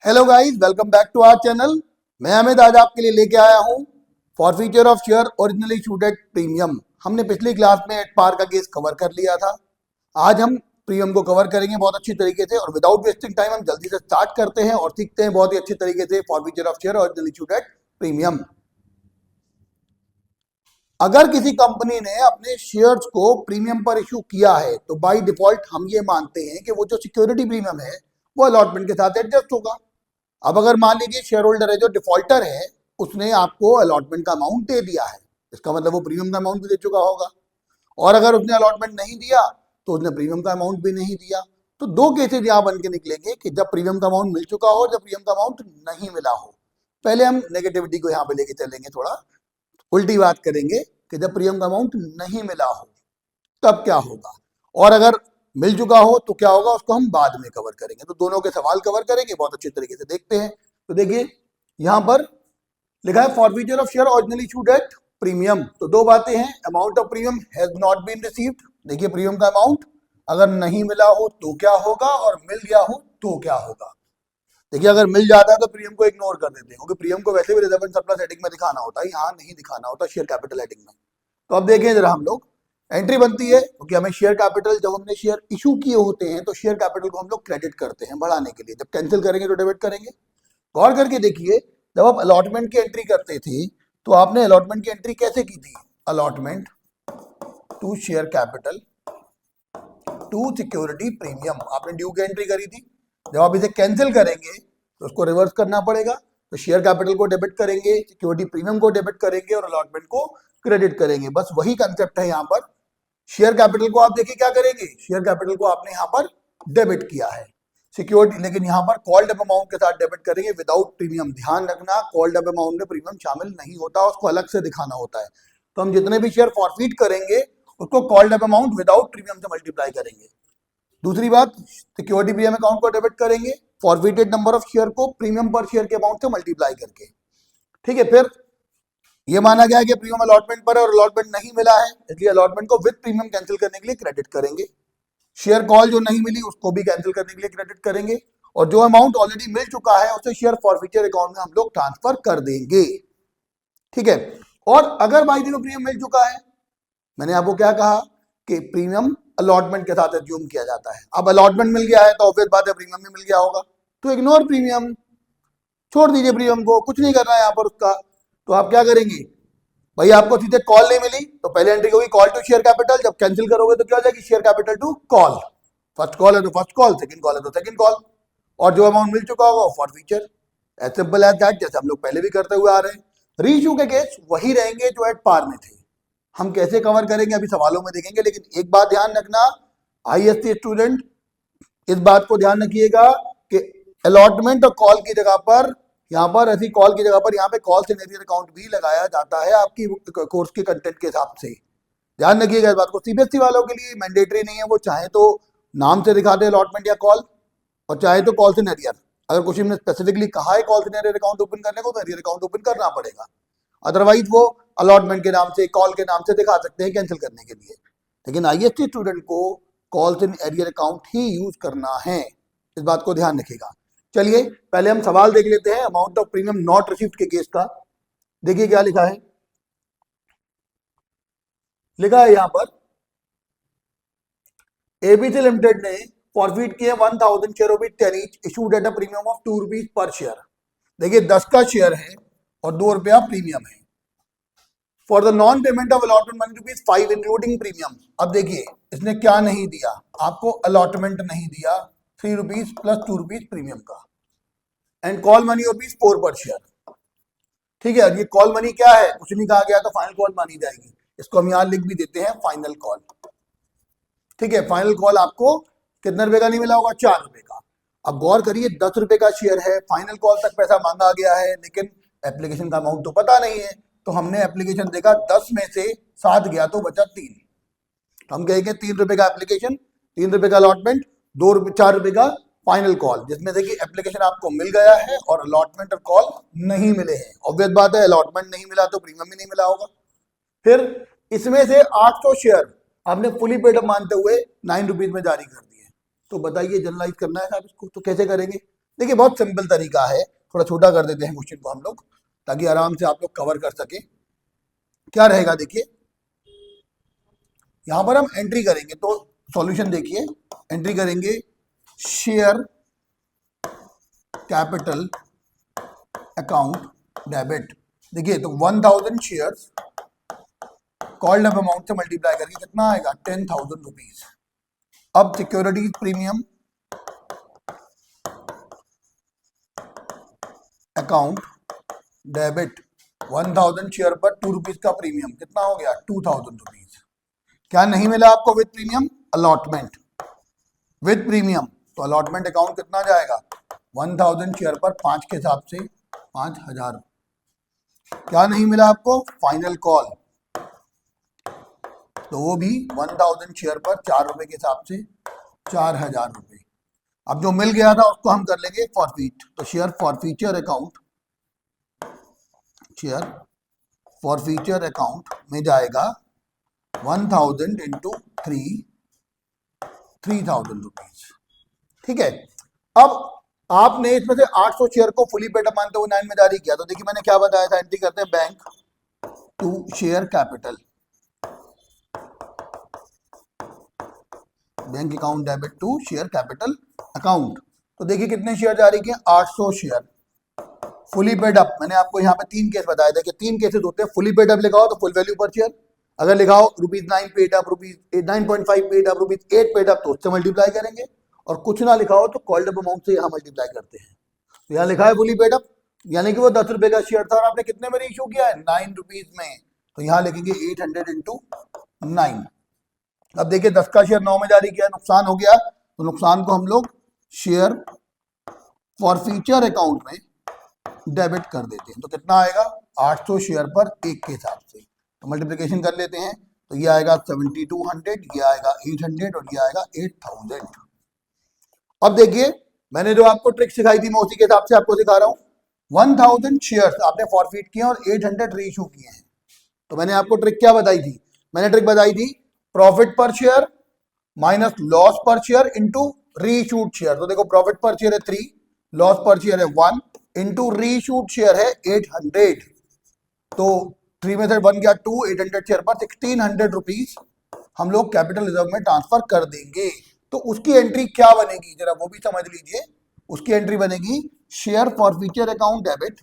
Hello guys, welcome back to our channel. मैं अमित आज आपके लिए लेके आया हूँ forfeiture of share originally issued at premium. हमने पिछली क्लास में एट पार का केस कवर कर लिया था। आज हम प्रीमियम को कवर करेंगे बहुत अच्छी तरीके से, और विदाउट वेस्टिंग टाइम हम जल्दी से स्टार्ट करते हैं और सीखते हैं बहुत ही अच्छी तरीके से forfeiture of share originally issued at premium. अगर किसी कंपनी ने अपने शेयर्स को प्रीमियम पर इशू किया है तो बाय डिफॉल्ट हम ये मानते हैं कि वो जो सिक्योरिटी प्रीमियम है वो अलॉटमेंट के साथ एडजस्ट होगा। अब अगर मान लीजिए शेयर होल्डर है जो डिफॉल्टर है, उसने आपको अलॉटमेंट का अमाउंट दे दिया है, इसका मतलब वो प्रीमियम का अमाउंट भी दे चुका होगा। और अगर उसने अलॉटमेंट नहीं दिया तो उसने प्रीमियम का अमाउंट भी नहीं दिया। तो दो केसेज यहाँ बन के निकलेंगे कि जब प्रीमियम का अमाउंट मिल चुका हो, जब प्रीमियम का अमाउंट नहीं मिला हो। पहले हम नेगेटिविटी को यहाँ पे लेके चलेंगे, थोड़ा उल्टी बात करेंगे कि जब प्रीमियम का अमाउंट नहीं मिला हो तब क्या होगा, और अगर मिल चुका हो तो क्या होगा, उसको हम बाद में कवर करेंगे। तो दोनों के सवाल कवर करेंगे, बहुत अच्छे तरीके से देखते हैं। तो देखिए यहां पर लिखा है forfeiture of share originally issued at premium. तो दो बातें हैं, amount of premium has not been received. देखिए प्रीमियम का अमाउंट अगर नहीं मिला हो तो क्या होगा, और मिल गया हो तो क्या होगा। देखिए अगर मिल जाता है तो प्रीमियम को इग्नोर कर देते हैं, क्योंकि प्रीमियम को वैसे भी रिजर्व एंड सरप्लस हेडिंग में दिखाना होता है, यहाँ नहीं दिखाना होता शेयर कैपिटल हेडिंग में। तो अब देखें जरा, हम लोग एंट्री बनती है क्योंकि हमें शेयर कैपिटल, जब हमने शेयर इशू किए होते हैं तो शेयर कैपिटल को हम लोग क्रेडिट करते हैं बढ़ाने के लिए, जब कैंसिल करेंगे तो डेबिट करेंगे। गौर करके देखिए, जब आप अलॉटमेंट की एंट्री करते थे तो आपने अलॉटमेंट की एंट्री कैसे की थी, allotment to share capital to security premium, आपने ड्यू की एंट्री करी थी। जब आप इसे कैंसिल करेंगे तो उसको रिवर्स करना पड़ेगा, तो शेयर कैपिटल को डेबिट करेंगे, सिक्योरिटी प्रीमियम को डेबिट करेंगे और अलॉटमेंट को क्रेडिट करेंगे। बस वही कंसेप्ट है यहाँ पर। शेयर कैपिटल को आप देखिए क्या करेंगे, शेयर कैपिटल को आपने यहाँ पर डेबिट किया है, सिक्योरिटी लेकिन यहाँ पर कॉल्ड अप अमाउंट के साथ डेबिट करेंगे विदाउट प्रीमियम। ध्यान रखना, कॉल्ड अप अमाउंट में प्रीमियम शामिल नहीं होता, उसको अलग से दिखाना होता है। तो हम जितने भी शेयर फॉरफीट करेंगे उसको called up amount without premium से मल्टीप्लाई करेंगे। दूसरी बात, सिक्योरिटी प्रीमियम अकाउंट को डेबिट करेंगे फॉरफीटेड नंबर ऑफ शेयर को प्रीमियम पर शेयर के अमाउंट से मल्टीप्लाई करके। ठीक है, फिर ये माना गया है कि प्रीमियम अलॉटमेंट पर है और अलॉटमेंट नहीं मिला है, इसलिए अलॉटमेंट को विद प्रीमियम कैंसिल करने के लिए क्रेडिट करेंगे। शेयर कॉल जो नहीं मिली उसको भी कैंसिल करने के लिए क्रेडिट करेंगे, और जो अमाउंट ऑलरेडी मिल चुका है उसे शेयर फॉरफीचर अकाउंट में हम लोग ट्रांसफर कर देंगे। ठीक है, और अगर बाई दिन प्रीमियम मिल चुका है, मैंने आपको क्या कहा कि प्रीमियम अलॉटमेंट के साथ एज्यूम किया जाता है। अब अलॉटमेंट मिल गया है तो ऑब्वियस बात है प्रीमियम भी मिल गया होगा, तो इग्नोर प्रीमियम, छोड़ दीजिए प्रीमियम को, कुछ नहीं करना है यहाँ पर उसका। तो आप क्या करेंगे, भाई आपको सीधे कॉल नहीं मिली तो पहले एंट्री होगी कॉल टू शेयर कैपिटल, जब कैंसिल करोगे तो क्या हो जाएगी, share capital to call. First call है तो फर्स्ट कॉल, सेकंड कॉल है तो सेकंड कॉल, और जो अमाउंट मिल चुका होगा for future. As simple as that, जैसे हम लोग पहले भी करते हुए आ रहे हैं। रीइश्यू के केस वही रहेंगे जो एट पार में थे। हम कैसे कवर करेंगे अभी सवालों में देखेंगे, लेकिन एक बात ध्यान रखना आईएससी स्टूडेंट, इस बात को ध्यान रखिएगा कि अलॉटमेंट और कॉल की जगह पर, यहाँ पर ऐसी कॉल की जगह पर यहाँ पे कॉल सिनेरियर अकाउंट भी लगाया जाता है आपकी कोर्स के कंटेंट के हिसाब से। ध्यान रखिएगा इस बात को। सीबीएसई वालों के लिए मैंडेटरी नहीं है, वो चाहे तो नाम से दिखा दे अलॉटमेंट या कॉल, और चाहे तो कॉल सिनेरियर। अगर कुछ ने स्पेसिफिकली कहा है कॉल सिनेरियर अकाउंट ओपन करने को तो एरियर अकाउंट ओपन करना पड़ेगा, अदरवाइज वो अलॉटमेंट के नाम से, कॉल के नाम से दिखा सकते हैं कैंसिल करने के लिए। लेकिन आईएससी स्टूडेंट को calls in arrear account he use करना है, इस बात को ध्यान रखिएगा। चलिए पहले हम सवाल देख लेते हैं amount of premium not received के केस का। देखिए क्या लिखा है, लिखा है यहां पर एबीसी लिमिटेड ने फॉरफीट किए 1000 share of it 10 each issued at a premium of 2 rupees per share. देखिए 10 का शेयर है और 2 रुपया प्रीमियम है। For the non payment of allotment money rupees 5 including premium. अब देखिए इसने क्या नहीं दिया आपको, अलॉटमेंट नहीं दिया, 3 रुपीज प्लस 2 रुपीज प्रीमियम का, एंड कॉल मनी रुपीज 4 पर शेयर। ठीक है, ये कॉल मनी क्या है, कुछ नहीं कहा गया तो फाइनल कॉल मानी जाएगी, इसको हम यहां लिख भी देते हैं फाइनल कॉल। ठीक है, फाइनल कॉल आपको कितने रुपए का नहीं मिला होगा, 4 रुपए का। अब गौर करिए 10 रुपए का शेयर है, फाइनल कॉल तक पैसा मांगा गया है, लेकिन एप्लीकेशन का अमाउंट तो पता नहीं है, तो हमने एप्लीकेशन देखा 10 में से 7 गया तो बचा 3। तो हम कहेंगे 3 रुपए का एप्लीकेशन, 3 रुपए का अलॉटमेंट, 4 रुपए का फाइनल कॉल, जिसमें देखिए एप्लीकेशन आपको मिल गया है और अलॉटमेंट और कॉल नहीं मिले हैं। ऑब्वियस बात है अलॉटमेंट नहीं मिला तो प्रीमियम भी नहीं मिला होगा। फिर इसमें से 800 शेयर आपने फुली पेड मानते हुए 9 रुपीज में जारी कर दिए। तो बताइए जनरलाइज करना है साहब इसको, तो कैसे करेंगे, देखिए बहुत सिंपल तरीका है, थोड़ा छोटा कर देते हैं क्वेश्चन को हम लोग ताकि आराम से आप लोग कवर कर सके। क्या रहेगा देखिए, यहां पर हम एंट्री करेंगे तो सॉल्यूशन देखिए, एंट्री करेंगे शेयर कैपिटल अकाउंट डेबिट। देखिए तो 1000 शेयर्स कॉल्ड अप अमाउंट से मल्टीप्लाई करके कितना आएगा 10,000 रुपीज। अब securities premium account debit 1000 share पर 2 रुपीज का प्रीमियम कितना हो गया 2000 रुपीज। क्या नहीं मिला आपको with premium, allotment with premium, तो अलॉटमेंट अकाउंट कितना जाएगा 1000 शेयर पर 5 के हिसाब से 5000। क्या नहीं मिला आपको, फाइनल कॉल, तो वो भी 1000 शेयर पर 4 रुपए के हिसाब से 4000 रुपए। अब जो मिल गया था उसको हम कर लेंगे फॉरफीट, तो share forfeiture account, share forfeiture account में जाएगा 1000 इंटू 3000 रुपीज। ठीक है, अब आपने इसमें से 800 शेयर को फुली पेड अप मानते हुए 9 में जारी किया, तो देखिए मैंने क्या बताया था, एंट्री करते हैं bank to share capital, bank account debit to share capital account. तो देखिए कितने शेयर जारी किए 800 शेयर फुली पेड अप। मैंने आपको यहाँ पे 3 केस बताए थे कि 3 केसेस होते हैं, फुली पेड अप लिखा हो तो फुल वैल्यू पर शेयर, अगर लिखा हो ₹9 paid up, ₹9.5 paid up, ₹8 paid up तो उससे मल्टीप्लाई करेंगे, और कुछ ना लिखा हो तो कॉल्ड अप अमाउंट से यहाँ मल्टीप्लाई करते हैं। तो यहाँ लिखा है फुली पेड अप, यानी कि वो 10 रुपए का शेयर था और आपने कितने में इशू किया है 9 रुपीज में, तो यहाँ लिखेंगे 800 इंटू 9। अब देखिए 10 का शेयर 9 में जारी किया, नुकसान हो गया, तो नुकसान को हम लोग शेयर फॉरफीचर अकाउंट में डेबिट कर देते हैं, तो कितना आएगा 800 शेयर पर 1 के हिसाब से, तो मल्टीप्लिकेशन कर लेते हैं, तो ये आएगा 7200, ये आएगा 800 और ये आएगा 8000। अब देखिए मैंने जो आपको ट्रिक सिखाई थी मैं उसी के हिसाब से आपको सिखा रहा हूँ। 1000 शेयर्स आपने फॉरफीट किए और 800 रीइश्यू किए हैं, तो मैंने आपको ट्रिक क्या बताई थी, मैंने ट्रिक बताई थी प्रॉफिट पर शेयर माइनस लॉस पर शेयर इंटू रीइश्यूड शेयर। तो देखो प्रॉफिट पर शेयर है 3, लॉस पर शेयर है 1, इंटू रीइश्यूड शेयर है 800, तो 3 में से 1 गया 2, 800 शेयर पर 1600 रुपीज हम लोग कैपिटल रिजर्व में ट्रांसफर कर देंगे। तो उसकी एंट्री क्या बनेगी जरा वो भी समझ लीजिए, उसकी एंट्री बनेगी share forfeiture account debit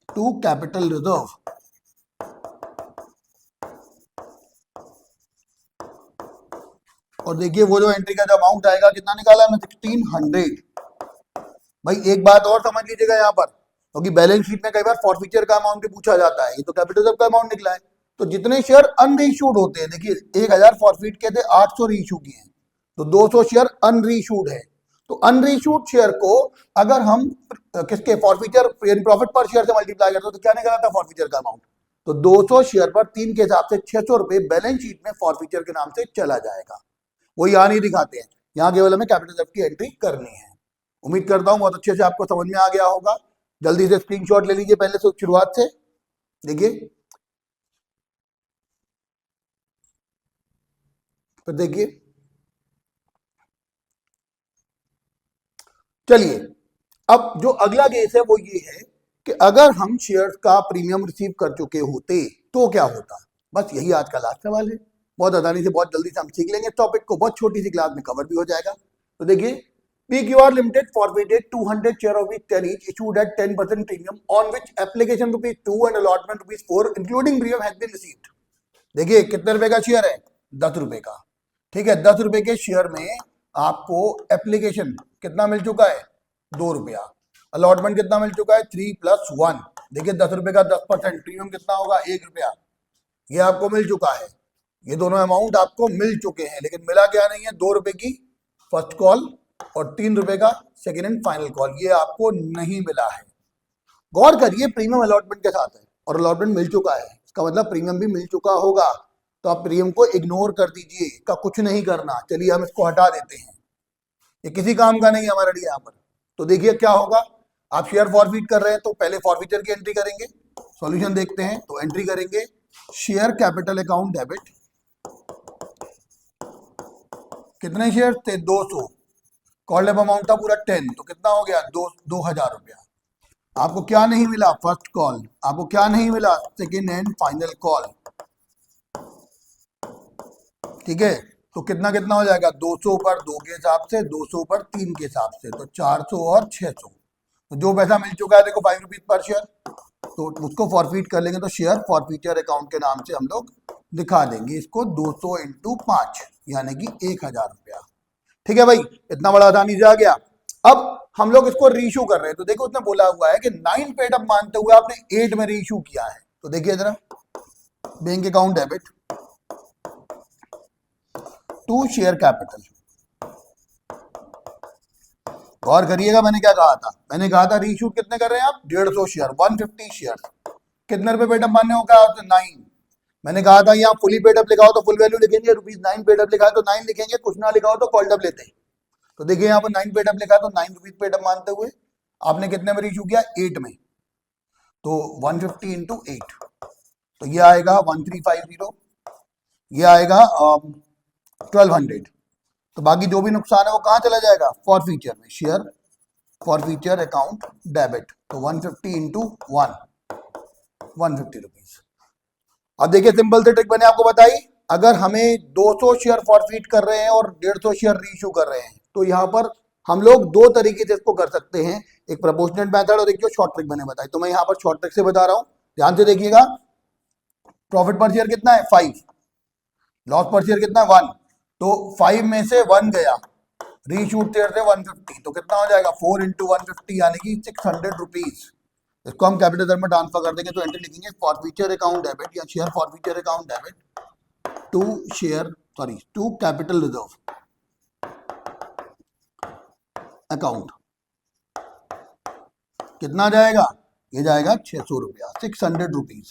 to capital reserve, और देखिए वो जो एंट्री का जो अमाउंट आएगा कितना निकाला हमने 1600। भाई एक बात और समझ लीजिएगा यहाँ पर, क्योंकि बैलेंस शीट में कई बार फॉरफीचर का अमाउंट भी पूछा जाता है, ये तो कैपिटल रिजर्व का अमाउंट निकला है, तो जितने शेयर अनरीइश्यूड होते हैं, देखिए 1000 फॉरफीट के थे 800 रीइश्यू किए हैं, तो 200 शेयर अनरीइश्यूड है, तो अनरीइश्यूड शेयर को अगर हम किसके फॉरफीचर प्रॉफिट पर शेयर से मल्टीप्लाई करते तो क्या निकला था फॉरफीचर का अमाउंट, तो 200 शेयर पर 3 के हिसाब से 600 रुपए बैलेंस शीट में फॉरफीचर के नाम से चला जाएगा। वो यहाँ नहीं दिखाते हैं, यहाँ केवल हमें कैपिटल रिजर्व की एंट्री करनी है। उम्मीद करता हूँ बहुत अच्छे से आपको समझ में आ गया होगा। जल्दी से स्क्रीनशॉट ले लीजिए पहले से शुरुआत से, देखिए फिर देखिए। चलिए अब जो अगला केस है वो ये है कि अगर हम शेयर्स का प्रीमियम रिसीव कर चुके होते तो क्या होता, बस यही आज का लास्ट सवाल है। बहुत आसानी से बहुत जल्दी से हम सीख लेंगे इस टॉपिक को, बहुत छोटी सी क्लास में कवर भी हो जाएगा। तो देखिए PQR Limited forfeited 200 share of each 10 each issued at 10% premium on which application ₹2 and allotment ₹4 including premium has been received। देखिए कितने रुपए का शेयर है 10 रुपए का, ठीक है, 10 रुपए के शेयर में आपको एप्लीकेशन कितना मिल चुका है 2 रुपया, अलॉटमेंट कितना मिल चुका है 3 + 1। देखिए 10 रुपए का 10% प्रीमियम कितना होगा 1 रुपया, ये आपको मिल चुका है, ये दोनों अमाउंट आपको मिल चुके हैं, लेकिन मिला क्या नहीं है 2 रुपए की फर्स्ट कॉल और 3 रुपए का सेकेंड एंड फाइनल कॉल, ये आपको नहीं मिला है। गौर करिए प्रीमियम अलॉटमेंट के साथ है और अलॉटमेंट मिल चुका है, इसका मतलब प्रीमियम भी मिल चुका होगा, तो आप प्रीमियम को इग्नोर कर दीजिए, इसका कुछ नहीं करना। चलिए हम इसको हटा देते हैं, ये किसी काम का नहीं है हमारे लिए यहाँ पर। तो देखिए क्या होगा, आप शेयर फॉरफीट कर रहे हैं तो पहले फॉरफीचर की एंट्री करेंगे, सॉल्यूशन देखते हैं, तो एंट्री करेंगे शेयर कैपिटल अकाउंट डेबिट, कितने शेयर थे 200, कॉल्ड अप अमाउंट था पूरा 10, तो कितना हो गया 2,000 रुपया। आपको क्या नहीं मिला, फर्स्ट कॉल, आपको क्या नहीं मिला, सेकेंड एंड फाइनल कॉल, ठीक है। तो कितना कितना हो जाएगा, 200 ऊपर 2 के हिसाब से, 200 ऊपर 3 के हिसाब से, तो 400 और 600। तो जो पैसा मिल चुका है देखो 5 रुपीज पर शेयर, तो उसको फॉरफीट कर लेंगे, तो शेयर फॉरफीचर अकाउंट के नाम से हम लोग दिखा देंगे इसको 200 इंटू 5 यानी कि 1,000 रुपया। ठीक है भाई, इतना बड़ा आसानी से आ गया। अब हम लोग इसको रीइशू कर रहे हैं, तो देखो उसने बोला हुआ है कि 9 पेड अप मानते हुए आपने 8 में रीइशू किया है। तो देखिए जरा, bank account debit to share capital, गौर करिएगा मैंने क्या कहा था, मैंने कहा था रीइशू कितने कर रहे हैं आप, 150 शेयर, 150 शेयर, कितने रुपए पेड अप मानने होगा, 9। मैंने कहा था यहाँ फुली पेड अप लिखा हो तो फुल वैल्यू लिखेंगे, ₹9 पेड अप लिखा है तो 9 लिखेंगे, कुछ ना लिखा हो तो कॉल्ड अप लेते हैं। तो देखिए यहाँ पर 9 पेड अप लिखा है तो 9 रुपीज पेड अप मानते हुए आपने कितने में रीइशू किया, 8 में, तो 150 इंटू 8, तो ये आएगा 1350, ये आएगा 1200। तो बाकी जो भी नुकसान है वो कहाँ चला जाएगा, फॉरफीचर में, शेयर फॉरफीचर अकाउंट डेबिट, तो 150 इंटू 1, 150 रुपीज। अब देखिए सिंपल से ट्रिक मैंने आपको बताई, अगर हमें 200 शेयर फॉरफीट कर रहे हैं और 150 शेयर रीइशू कर रहे हैं, तो यहाँ पर हम लोग दो तरीके से इसको कर सकते हैं, एक प्रोपोर्शनल मेथड और एक जो शॉर्ट ट्रिक मैंने बताई। तो मैं यहाँ पर शॉर्ट ट्रिक से बता रहा हूँ, ध्यान से देखिएगा। प्रॉफिट पर शेयर कितना है, 5, लॉस पर शेयर कितना है, 1, तो 5 में से 1 गया, रीशूट शेयर से 150, तो कितना हो जाएगा 4 इंटू 150 यानी कि 600 रुपीज। इसको हम कैपिटल में ट्रांसफर कर देंगे, तो एंट्री लिखेंगे फॉरफीचर अकाउंट डेबिट या share forfeiture account debit to capital reserve account, कितना जाएगा, ये जाएगा 600 रुपया, 600 रुपीज।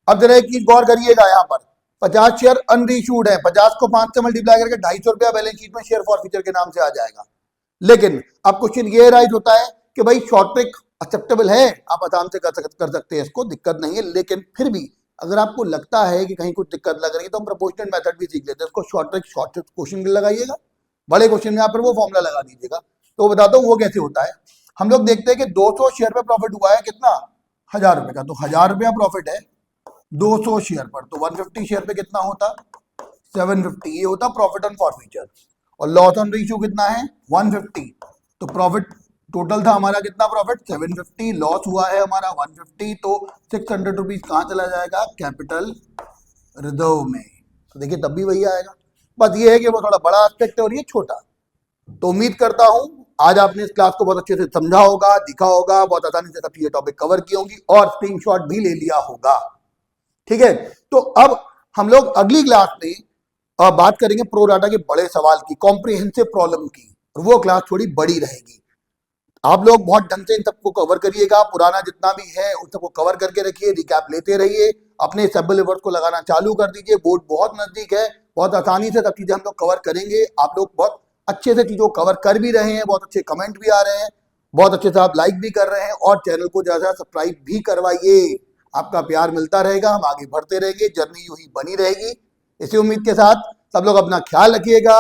अब जरा एक चीज गौर करिएगा, यहाँ पर 50 शेयर अनरीशूड है, 50 को 5 से मल्टीप्लाई करके 250 रुपया बैलेंस शीट में शेयर फॉरफीचर के नाम से आ जाएगा। लेकिन अब क्वेश्चन ये राइज होता है कि भाई शॉर्ट ट्रिक एक्सेप्टेबल है, आप आराम से कर सकते हैं, इसको दिक्कत नहीं है, लेकिन फिर भी अगर आपको लगता है कि कहीं कुछ दिक्कत लग रही है तो हम प्रोपोर्शनल मेथड भी सीख लेते हैं। इसको शॉर्ट ट्रिक क्वेश्चन लगाइएगा, बड़े क्वेश्चन में आप फिर वो फॉर्मूला लगा दीजिएगा। तो बताता हूँ वो कैसे होता है। हम लोग देखते हैं कि 200 शेयर पे प्रॉफिट हुआ है कितना, 1,000 रुपए का, तो 1,000 रुपया प्रॉफिट है 200 शेयर पर, तो 150 शेयर पे कितना होता, 750, ये होता प्रॉफिट ऑन फॉरफीचर। और लॉस ऑन रीइशू कितना है, 150, तो प्रॉफिट टोटल था हमारा कितना, प्रॉफिट 750, लॉस हुआ है हमारा 150, तो 600 रुपीज कहाँ चला जाएगा, कैपिटल रिजर्व में। तो देखिए तब भी वही आएगा, बस ये है कि वो थोड़ा बड़ा एस्पेक्ट है और ये छोटा। तो उम्मीद करता हूं आज आपने इस क्लास को बहुत अच्छे से समझा होगा, दिखा होगा, बहुत आसानी से सब चीजें टॉपिक कवर की होंगी और स्क्रीनशॉट भी ले लिया होगा। ठीक है, तो अब हम लोग अगली क्लास में बात करेंगे प्रो डाटा के बड़े सवाल की, कॉम्प्रिहेंसिव प्रॉब्लम की, और वो क्लास थोड़ी बड़ी रहेगी। आप लोग बहुत ढंग से इन सबको कवर करिएगा, पुराना जितना भी है उन सबको कवर करके रखिए, रिकैप लेते रहिए, अपने सैम्पल वर्ड्स को लगाना चालू कर दीजिए, बोर्ड बहुत नजदीक है, बहुत आसानी से सब चीजें हम लोग कवर करेंगे। आप लोग बहुत अच्छे से चीजों को कवर कर भी रहे हैं, बहुत अच्छे कमेंट भी आ रहे हैं, बहुत अच्छे से आप लाइक भी कर रहे हैं, और चैनल को ज्यादा सब्सक्राइब भी करवाइए। आपका प्यार मिलता रहेगा, हम आगे बढ़ते रहेंगे, जर्नी यूं ही बनी रहेगी। इसी उम्मीद के साथ सब लोग अपना ख्याल रखिएगा।